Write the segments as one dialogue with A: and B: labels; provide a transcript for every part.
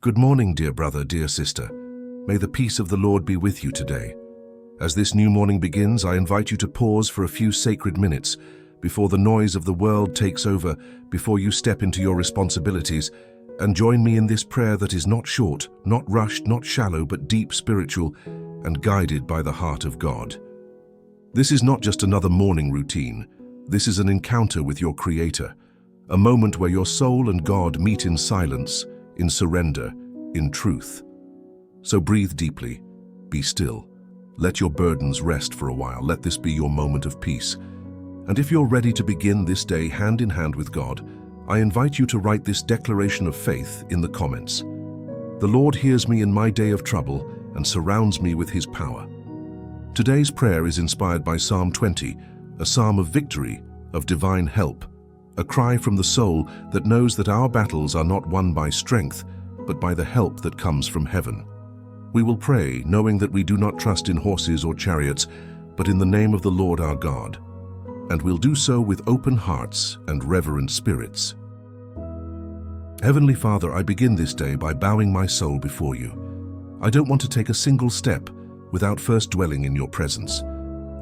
A: Good morning, dear brother, dear sister. May the peace of the Lord be with you today. As this new morning begins, I invite you to pause for a few sacred minutes before the noise of the world takes over, before you step into your responsibilities, and join me in this prayer that is not short, not rushed, not shallow, but deep spiritual and guided by the heart of God. This is not just another morning routine. This is an encounter with your Creator, a moment where your soul and God meet in silence, in surrender, in truth. So breathe deeply, be still. Let your burdens rest for a while. Let this be your moment of peace. And if you're ready to begin this day hand in hand with God, I invite you to write this declaration of faith in the comments. The Lord hears me in my day of trouble and surrounds me with His power. Today's prayer is inspired by Psalm 20, a psalm of victory, of divine help, a cry from the soul that knows that our battles are not won by strength, but by the help that comes from heaven. We will pray, knowing that we do not trust in horses or chariots, but in the name of the Lord our God. And we'll do so with open hearts and reverent spirits. Heavenly Father, I begin this day by bowing my soul before you. I don't want to take a single step without first dwelling in your presence.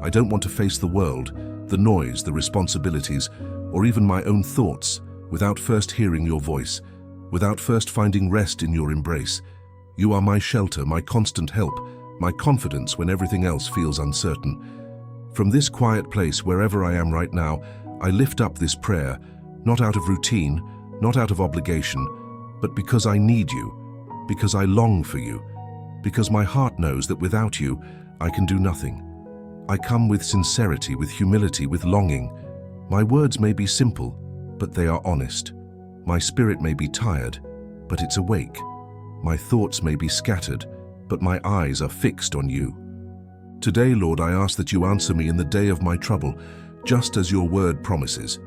A: I don't want to face the world, the noise, the responsibilities, or even my own thoughts without first hearing your voice, without first finding rest in your embrace. You are my shelter, my constant help, my confidence when everything else feels uncertain. From this quiet place, wherever I am right now, I lift up this prayer, not out of routine, not out of obligation, but because I need you, because I long for you, because my heart knows that without you, I can do nothing. I come with sincerity, with humility, with longing. My words may be simple, but they are honest. My spirit may be tired, but it's awake. My thoughts may be scattered, but my eyes are fixed on you. Today, Lord, I ask that you answer me in the day of my trouble, just as your word promises.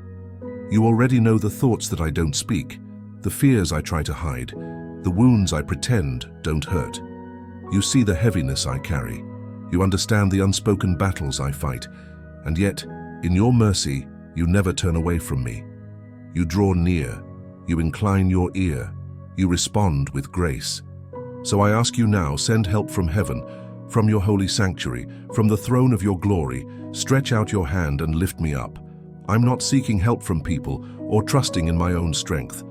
A: You already know the thoughts that I don't speak, the fears I try to hide, the wounds I pretend don't hurt. You see the heaviness I carry. You understand the unspoken battles I fight, and yet, in your mercy, you never turn away from me. You draw near, you incline your ear, you respond with grace. So I ask you now, send help from heaven, from your holy sanctuary, from the throne of your glory. Stretch out your hand and lift me up. I'm not seeking help from people or trusting in my own strength.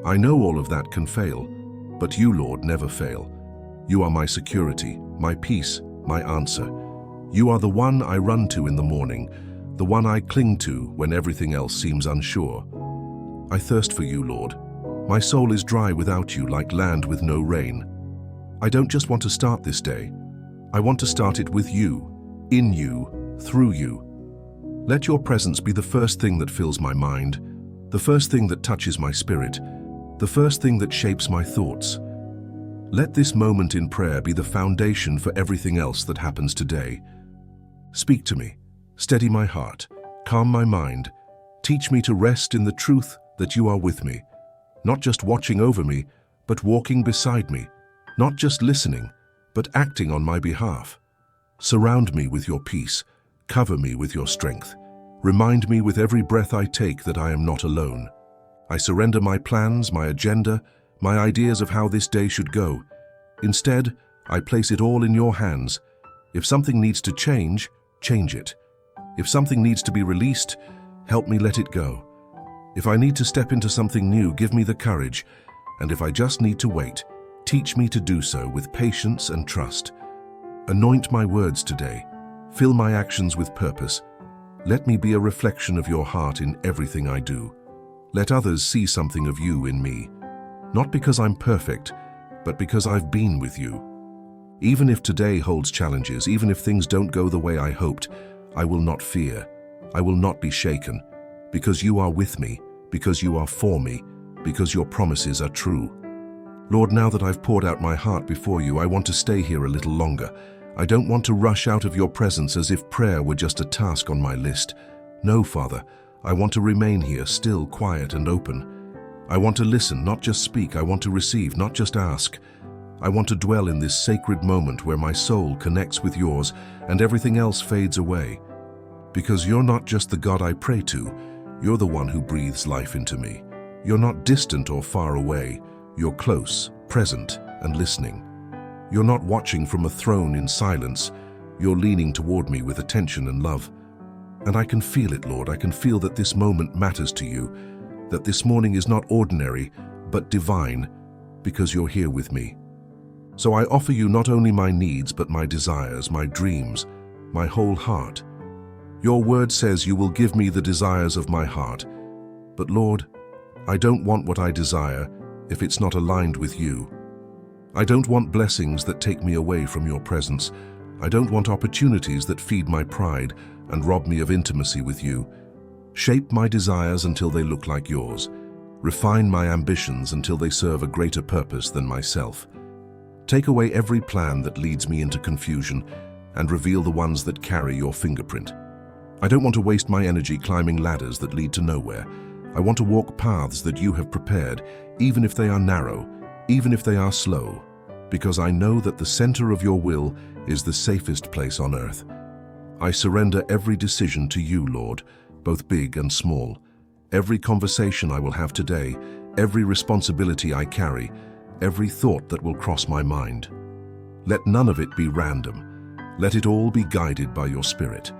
A: I know all of that can fail, but you, Lord, never fail. You are my security, my peace, my answer. You are the one I run to in the morning, the one I cling to when everything else seems unsure. I thirst for you, Lord. My soul is dry without you, like land with no rain. I don't just want to start this day. I want to start it with you, in you, through you. Let your presence be the first thing that fills my mind, the first thing that touches my spirit, the first thing that shapes my thoughts. Let this moment in prayer be the foundation for everything else that happens today. Speak to me, steady my heart, calm my mind, teach me to rest in the truth that you are with me, not just watching over me, but walking beside me, not just listening, but acting on my behalf. Surround me with your peace, cover me with your strength. Remind me with every breath I take that I am not alone. I surrender my plans, my agenda, my ideas of how this day should go. Instead, I place it all in your hands. If something needs to change, change it. If something needs to be released, help me let it go. If I need to step into something new, give me the courage. And if I just need to wait, teach me to do so with patience and trust. Anoint my words today. Fill my actions with purpose. Let me be a reflection of your heart in everything I do. Let others see something of you in me. Not because I'm perfect, but because I've been with you. Even if today holds challenges, even if things don't go the way I hoped, I will not fear. I will not be shaken, because you are with me, because you are for me, because your promises are true. Lord, now that I've poured out my heart before you, I want to stay here a little longer. I don't want to rush out of your presence as if prayer were just a task on my list. No, Father, I want to remain here, still, quiet and open. I want to listen, not just speak. I want to receive, not just ask. I want to dwell in this sacred moment where my soul connects with yours and everything else fades away. Because you're not just the God I pray to, you're the one who breathes life into me. You're not distant or far away. You're close, present, and listening. You're not watching from a throne in silence. You're leaning toward me with attention and love. And I can feel it, Lord. I can feel that this moment matters to you, that this morning is not ordinary, but divine, because you're here with me. So I offer you not only my needs, but my desires, my dreams, my whole heart. Your word says you will give me the desires of my heart. But Lord, I don't want what I desire if it's not aligned with you. I don't want blessings that take me away from your presence. I don't want opportunities that feed my pride and rob me of intimacy with you. Shape my desires until they look like yours. Refine my ambitions until they serve a greater purpose than myself. Take away every plan that leads me into confusion and reveal the ones that carry your fingerprint. I don't want to waste my energy climbing ladders that lead to nowhere. I want to walk paths that you have prepared, even if they are narrow, even if they are slow, because I know that the center of your will is the safest place on earth. I surrender every decision to you, Lord, both big and small. Every conversation I will have today, every responsibility I carry, every thought that will cross my mind. Let none of it be random. Let it all be guided by your Spirit.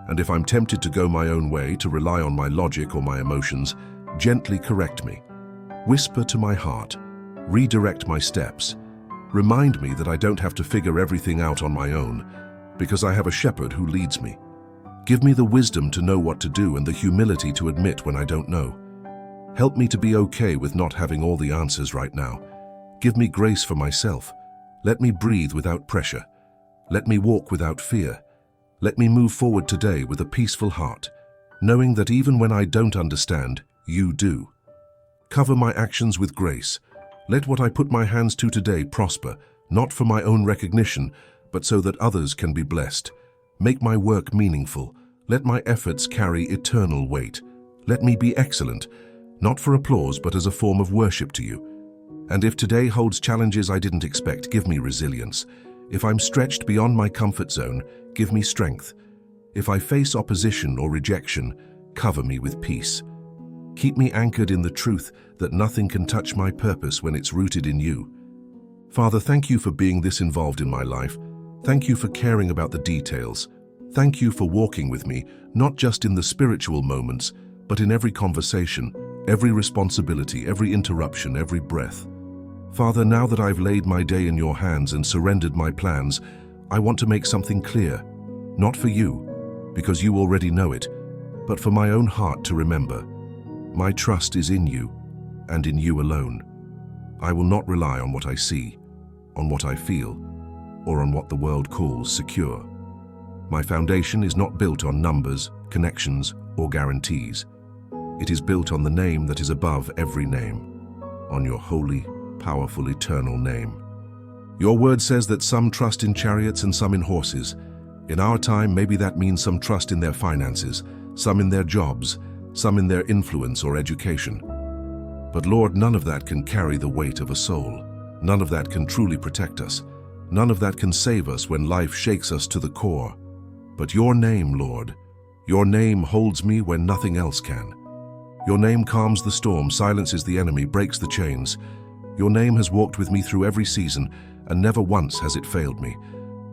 A: And if I'm tempted to go my own way, to rely on my logic or my emotions, gently correct me. Whisper to my heart. Redirect my steps. Remind me that I don't have to figure everything out on my own, because I have a shepherd who leads me. Give me the wisdom to know what to do and the humility to admit when I don't know. Help me to be okay with not having all the answers right now. Give me grace for myself. Let me breathe without pressure. Let me walk without fear. Let me move forward today with a peaceful heart, knowing that even when I don't understand, you do. Cover my actions with grace. Let what I put my hands to today prosper, not for my own recognition, but so that others can be blessed. Make my work meaningful. Let my efforts carry eternal weight. Let me be excellent, not for applause, but as a form of worship to you. And if today holds challenges I didn't expect, give me resilience. If I'm stretched beyond my comfort zone, give me strength. If I face opposition or rejection, cover me with peace. Keep me anchored in the truth that nothing can touch my purpose when it's rooted in you. Father, thank you for being this involved in my life. Thank you for caring about the details. Thank you for walking with me, not just in the spiritual moments, but in every conversation, every responsibility, every interruption, every breath. Father, now that I've laid my day in your hands and surrendered my plans, I want to make something clear, not for you, because you already know it, but for my own heart to remember. My trust is in you, and in you alone. I will not rely on what I see, on what I feel, or on what the world calls secure. My foundation is not built on numbers, connections, or guarantees. It is built on the name that is above every name, on your holy, powerful, eternal name. Your word says that some trust in chariots and some in horses. In our time, maybe that means some trust in their finances, some in their jobs, some in their influence or education. But Lord, none of that can carry the weight of a soul. None of that can truly protect us. None of that can save us when life shakes us to the core. But your name, Lord, your name holds me when nothing else can. Your name calms the storm, silences the enemy, breaks the chains. Your name has walked with me through every season, and never once has it failed me.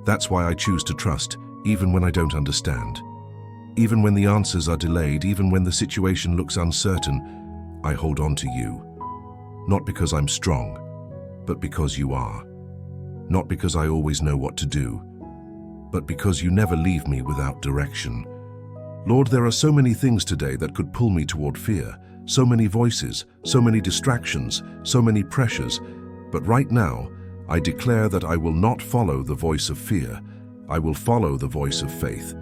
A: That's why I choose to trust, even when I don't understand. Even when the answers are delayed, even when the situation looks uncertain, I hold on to you. Not because I'm strong, but because you are. Not because I always know what to do, but because you never leave me without direction. Lord, there are so many things today that could pull me toward fear, so many voices, so many distractions, so many pressures. But right now, I declare that I will not follow the voice of fear. I will follow the voice of faith.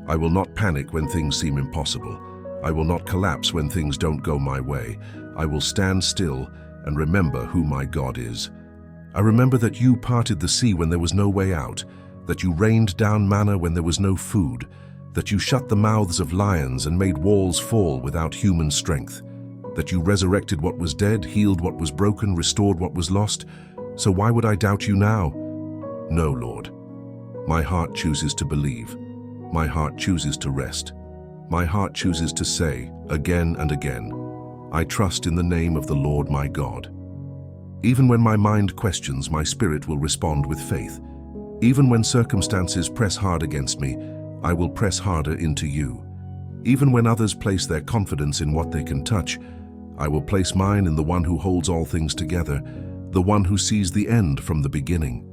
A: I will not panic when things seem impossible. I will not collapse when things don't go my way. I will stand still and remember who my God is. I remember that you parted the sea when there was no way out, that you rained down manna when there was no food, that you shut the mouths of lions and made walls fall without human strength, that you resurrected what was dead, healed what was broken, restored what was lost. So why would I doubt you now? No, Lord. My heart chooses to believe. My heart chooses to rest. My heart chooses to say, again and again, I trust in the name of the Lord my God. Even when my mind questions, my spirit will respond with faith. Even when circumstances press hard against me, I will press harder into you. Even when others place their confidence in what they can touch, I will place mine in the one who holds all things together, the one who sees the end from the beginning.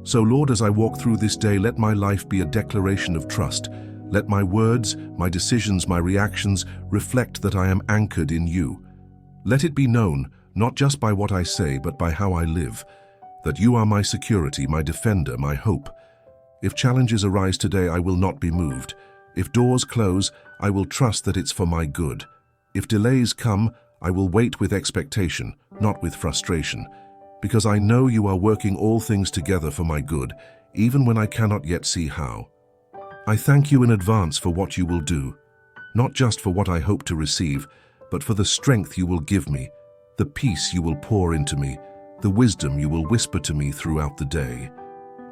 A: So, Lord, as I walk through this day, let my life be a declaration of trust. Let my words, my decisions, my reactions reflect that I am anchored in you. Let it be known, not just by what I say, but by how I live, that you are my security, my defender, my hope. If challenges arise today, I will not be moved. If doors close, I will trust that it's for my good. If delays come, I will wait with expectation, not with frustration, because I know you are working all things together for my good, even when I cannot yet see how. I thank you in advance for what you will do, not just for what I hope to receive, but for the strength you will give me, the peace you will pour into me, the wisdom you will whisper to me throughout the day.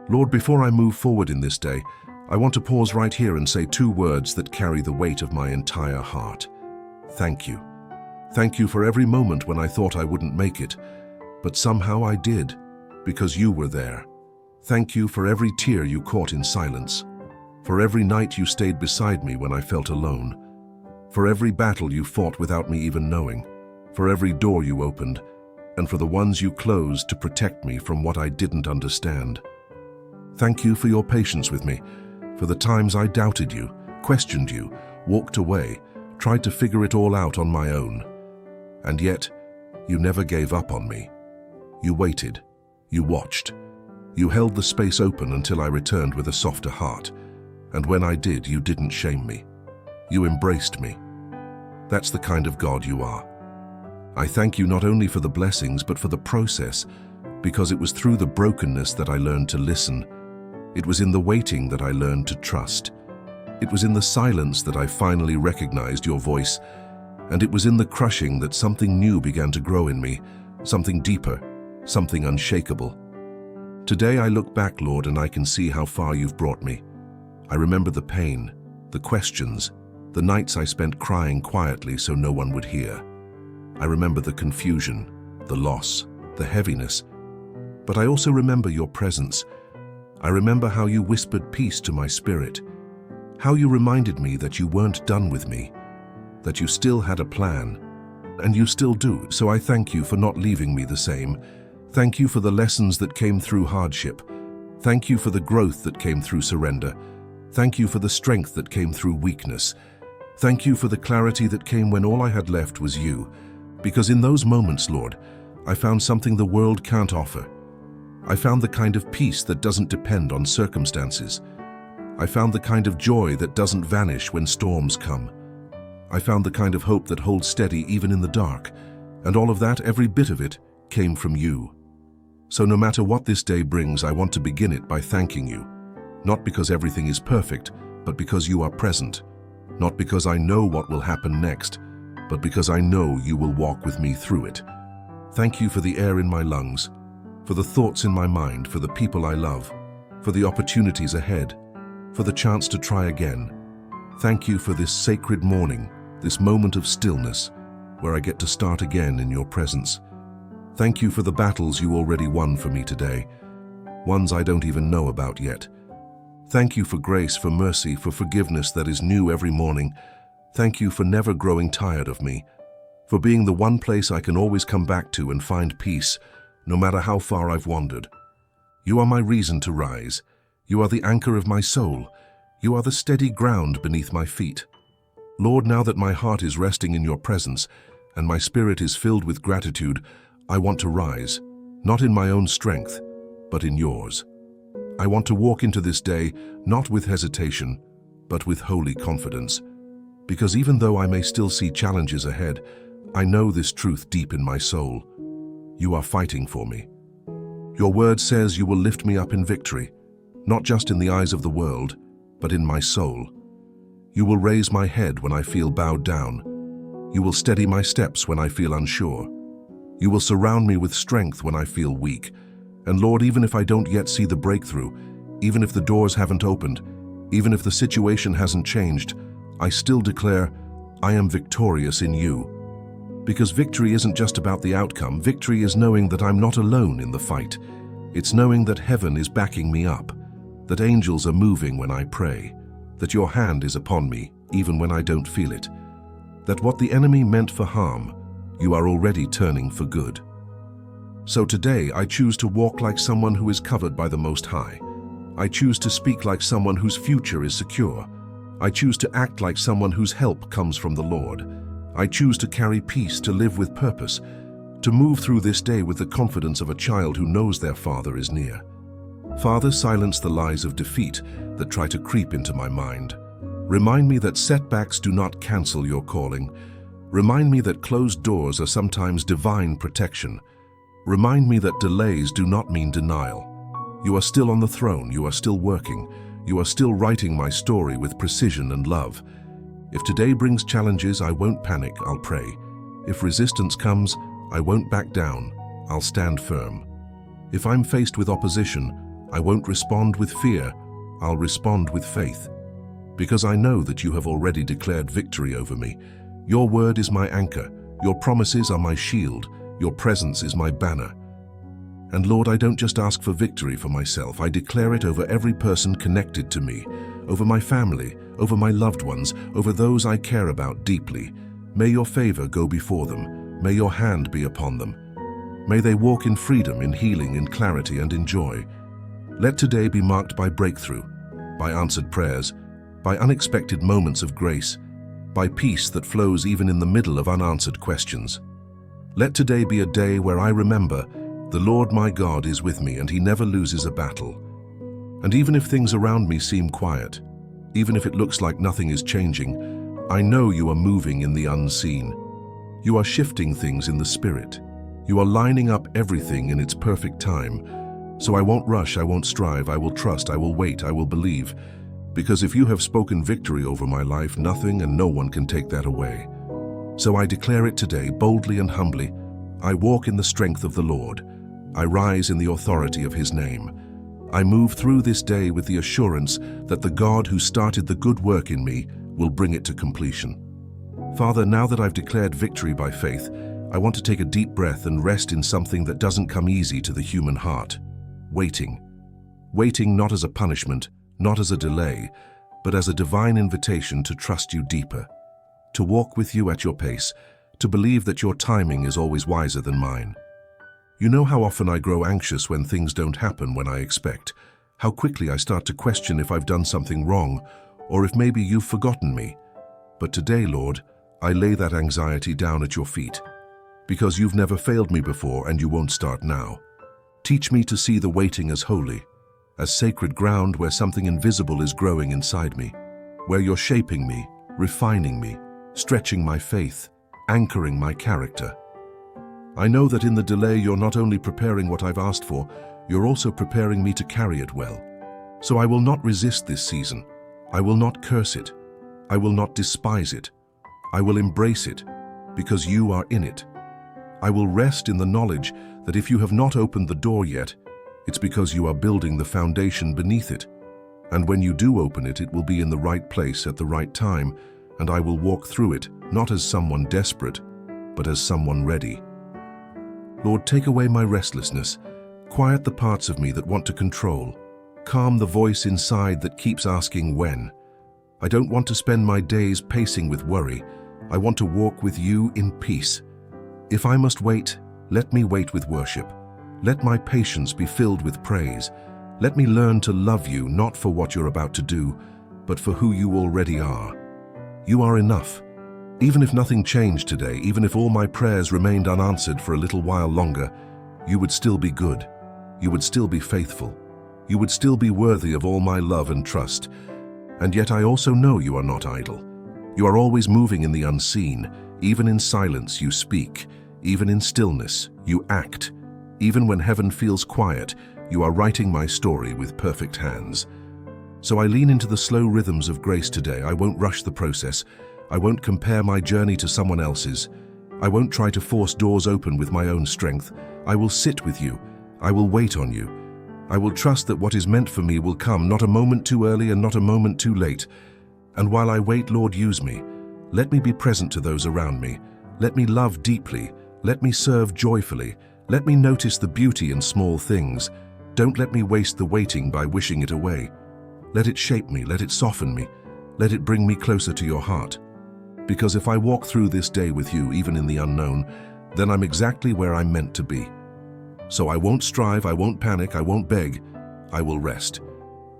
A: Lord, before I move forward in this day, I want to pause right here and say two words that carry the weight of my entire heart. Thank you. Thank you for every moment when I thought I wouldn't make it, but somehow I did, because you were there. Thank you for every tear you caught in silence, for every night you stayed beside me when I felt alone, for every battle you fought without me even knowing, for every door you opened, and for the ones you closed to protect me from what I didn't understand. Thank you for your patience with me, for the times I doubted you, questioned you, walked away, tried to figure it all out on my own. And yet, you never gave up on me. You waited, you watched, you held the space open until I returned with a softer heart, and when I did, you didn't shame me. You embraced me. That's the kind of God you are. I thank you not only for the blessings, but for the process, because it was through the brokenness that I learned to listen. It was in the waiting that I learned to trust. It was in the silence that I finally recognized your voice, and it was in the crushing that something new began to grow in me, something deeper, something unshakable. Today I look back, Lord, and I can see how far you've brought me. I remember the pain, the questions, the nights I spent crying quietly so no one would hear. I remember the confusion, the loss, the heaviness, but I also remember your presence. I remember how you whispered peace to my spirit, how you reminded me that you weren't done with me, that you still had a plan, and you still do. So I thank you for not leaving me the same. Thank you for the lessons that came through hardship. Thank you for the growth that came through surrender. Thank you for the strength that came through weakness. Thank you for the clarity that came when all I had left was you. Because in those moments, Lord, I found something the world can't offer. I found the kind of peace that doesn't depend on circumstances. I found the kind of joy that doesn't vanish when storms come. I found the kind of hope that holds steady even in the dark, and all of that, every bit of it, came from you. So no matter what this day brings, I want to begin it by thanking you, not because everything is perfect, but because you are present, not because I know what will happen next, but because I know you will walk with me through it. Thank you for the air in my lungs, for the thoughts in my mind, for the people I love, for the opportunities ahead, for the chance to try again. Thank you for this sacred morning, this moment of stillness, where I get to start again in your presence. Thank you for the battles you already won for me today, ones I don't even know about yet. Thank you for grace, for mercy, for forgiveness that is new every morning. Thank you for never growing tired of me, for being the one place I can always come back to and find peace, no matter how far I've wandered. You are my reason to rise. You are the anchor of my soul. You are the steady ground beneath my feet. Lord, now that my heart is resting in your presence and my spirit is filled with gratitude, I want to rise, not in my own strength, but in yours. I want to walk into this day not with hesitation, but with holy confidence. Because even though I may still see challenges ahead, I know this truth deep in my soul. You are fighting for me. Your word says you will lift me up in victory, not just in the eyes of the world, but in my soul. You will raise my head when I feel bowed down. You will steady my steps when I feel unsure. You will surround me with strength when I feel weak. And Lord, even if I don't yet see the breakthrough, even if the doors haven't opened, even if the situation hasn't changed, I still declare, I am victorious in you. Because victory isn't just about the outcome. Victory is knowing that I'm not alone in the fight. It's knowing that heaven is backing me up, that angels are moving when I pray, that your hand is upon me even when I don't feel it, that what the enemy meant for harm, you are already turning for good. So today I choose to walk like someone who is covered by the Most High. I choose to speak like someone whose future is secure. I choose to act like someone whose help comes from the Lord. I choose to carry peace, to live with purpose, to move through this day with the confidence of a child who knows their Father is near. Father, silence the lies of defeat that try to creep into my mind. Remind me that setbacks do not cancel your calling. Remind me that closed doors are sometimes divine protection. Remind me that delays do not mean denial. You are still on the throne, you are still working, you are still writing my story with precision and love. If today brings challenges, I won't panic, I'll pray. If resistance comes, I won't back down, I'll stand firm. If I'm faced with opposition, I won't respond with fear, I'll respond with faith. Because I know that you have already declared victory over me. Your word is my anchor, your promises are my shield, your presence is my banner. And Lord, I don't just ask for victory for myself, I declare it over every person connected to me, over my family, over my loved ones, over those I care about deeply. May your favor go before them, may your hand be upon them. May they walk in freedom, in healing, in clarity, and in joy. Let today be marked by breakthrough, by answered prayers, by unexpected moments of grace, by peace that flows even in the middle of unanswered questions. Let today be a day where I remember the Lord my God is with me and he never loses a battle. And even if things around me seem quiet, even if it looks like nothing is changing, I know you are moving in the unseen. You are shifting things in the spirit. You are lining up everything in its perfect time. So I won't rush, I won't strive, I will trust, I will wait, I will believe. Because if you have spoken victory over my life, nothing and no one can take that away. So I declare it today, boldly and humbly. I walk in the strength of the Lord. I rise in the authority of his name. I move through this day with the assurance that the God who started the good work in me will bring it to completion. Father, now that I've declared victory by faith, I want to take a deep breath and rest in something that doesn't come easy to the human heart. Waiting. Waiting not as a punishment, not as a delay, but as a divine invitation to trust you deeper, to walk with you at your pace, to believe that your timing is always wiser than mine. You know how often I grow anxious when things don't happen when I expect, how quickly I start to question if I've done something wrong, or if maybe you've forgotten me. But today, Lord, I lay that anxiety down at your feet, because you've never failed me before and you won't start now. Teach me to see the waiting as holy, as sacred ground where something invisible is growing inside me, where you're shaping me, refining me, stretching my faith, anchoring my character. I know that in the delay you're not only preparing what I've asked for, you're also preparing me to carry it well. So I will not resist this season. I will not curse it. I will not despise it. I will embrace it, because you are in it. I will rest in the knowledge that if you have not opened the door yet, it's because you are building the foundation beneath it. And when you do open it, it will be in the right place at the right time, and I will walk through it, not as someone desperate, but as someone ready. Lord, take away my restlessness, quiet the parts of me that want to control, calm the voice inside that keeps asking when. I don't want to spend my days pacing with worry. I want to walk with you in peace. If I must wait, let me wait with worship. Let my patience be filled with praise. Let me learn to love you not for what you're about to do, but for who you already are. You are enough. Even if nothing changed today, even if all my prayers remained unanswered for a little while longer, you would still be good. You would still be faithful. You would still be worthy of all my love and trust. And yet I also know you are not idle. You are always moving in the unseen. Even in silence you speak. Even in stillness you act. Even when heaven feels quiet, you are writing my story with perfect hands. So I lean into the slow rhythms of grace today. I won't rush the process. I won't compare my journey to someone else's. I won't try to force doors open with my own strength. I will sit with you. I will wait on you. I will trust that what is meant for me will come, not a moment too early and not a moment too late. And while I wait, Lord, use me. Let me be present to those around me. Let me love deeply. Let me serve joyfully. Let me notice the beauty in small things. Don't let me waste the waiting by wishing it away. Let it shape me, let it soften me, let it bring me closer to your heart. Because if I walk through this day with you, even in the unknown, then I'm exactly where I'm meant to be. So I won't strive, I won't panic, I won't beg. I will rest.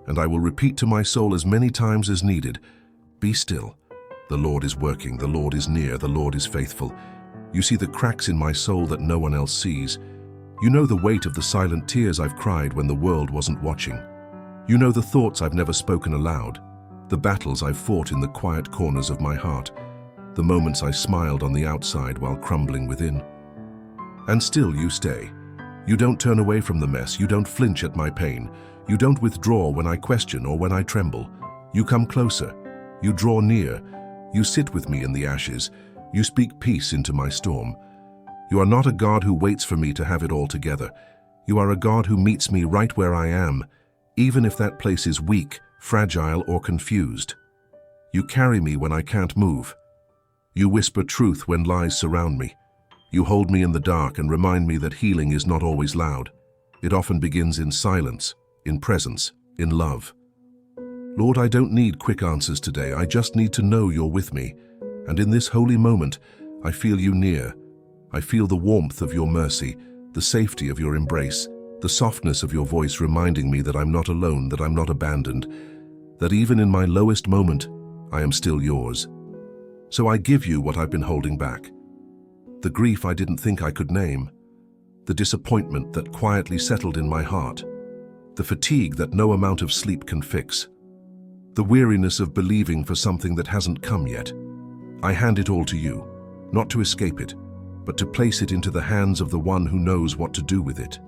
A: And I will repeat to my soul as many times as needed, be still. The Lord is working, the Lord is near, the Lord is faithful. You see the cracks in my soul that no one else sees. You know the weight of the silent tears I've cried when the world wasn't watching. You know the thoughts I've never spoken aloud, the battles I've fought in the quiet corners of my heart, the moments I smiled on the outside while crumbling within. And still you stay. You don't turn away from the mess, you don't flinch at my pain, you don't withdraw when I question or when I tremble. You come closer, you draw near, you sit with me in the ashes, you speak peace into my storm. You are not a God who waits for me to have it all together. You are a God who meets me right where I am, even if that place is weak, fragile, or confused. You carry me when I can't move. You whisper truth when lies surround me. You hold me in the dark and remind me that healing is not always loud. It often begins in silence, in presence, in love. Lord, I don't need quick answers today. I just need to know you're with me. And in this holy moment, I feel you near. I feel the warmth of your mercy, the safety of your embrace, the softness of your voice reminding me that I'm not alone, that I'm not abandoned, that even in my lowest moment, I am still yours. So I give you what I've been holding back. The grief I didn't think I could name, the disappointment that quietly settled in my heart, the fatigue that no amount of sleep can fix, the weariness of believing for something that hasn't come yet. I hand it all to you, not to escape it, but to place it into the hands of the one who knows what to do with it.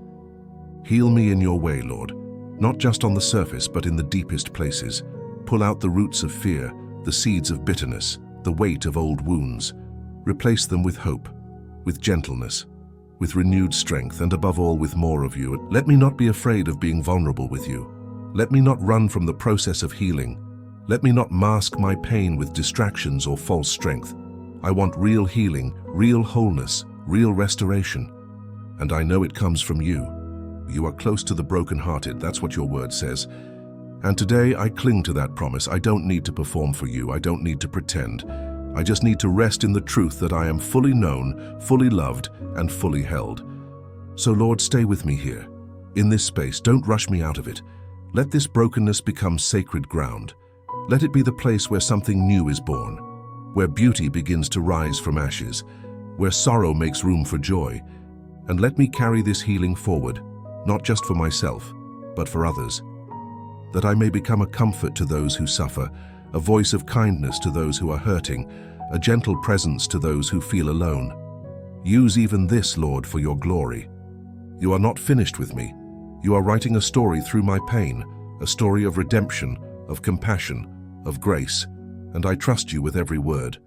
A: Heal me in your way, Lord, not just on the surface, but in the deepest places. Pull out the roots of fear, the seeds of bitterness, the weight of old wounds. Replace them with hope, with gentleness, with renewed strength, and above all, with more of you. Let me not be afraid of being vulnerable with you. Let me not run from the process of healing. Let me not mask my pain with distractions or false strength. I want real healing, real wholeness, real restoration. And I know it comes from you. You are close to the brokenhearted, that's what your word says. And today I cling to that promise. I don't need to perform for you. I don't need to pretend. I just need to rest in the truth that I am fully known, fully loved, and fully held. So Lord, stay with me here. In this space, don't rush me out of it. Let this brokenness become sacred ground. Let it be the place where something new is born, where beauty begins to rise from ashes, where sorrow makes room for joy. And let me carry this healing forward, not just for myself, but for others. That I may become a comfort to those who suffer, a voice of kindness to those who are hurting, a gentle presence to those who feel alone. Use even this, Lord, for your glory. You are not finished with me. You are writing a story through my pain, a story of redemption, of compassion, of grace, and I trust you with every word.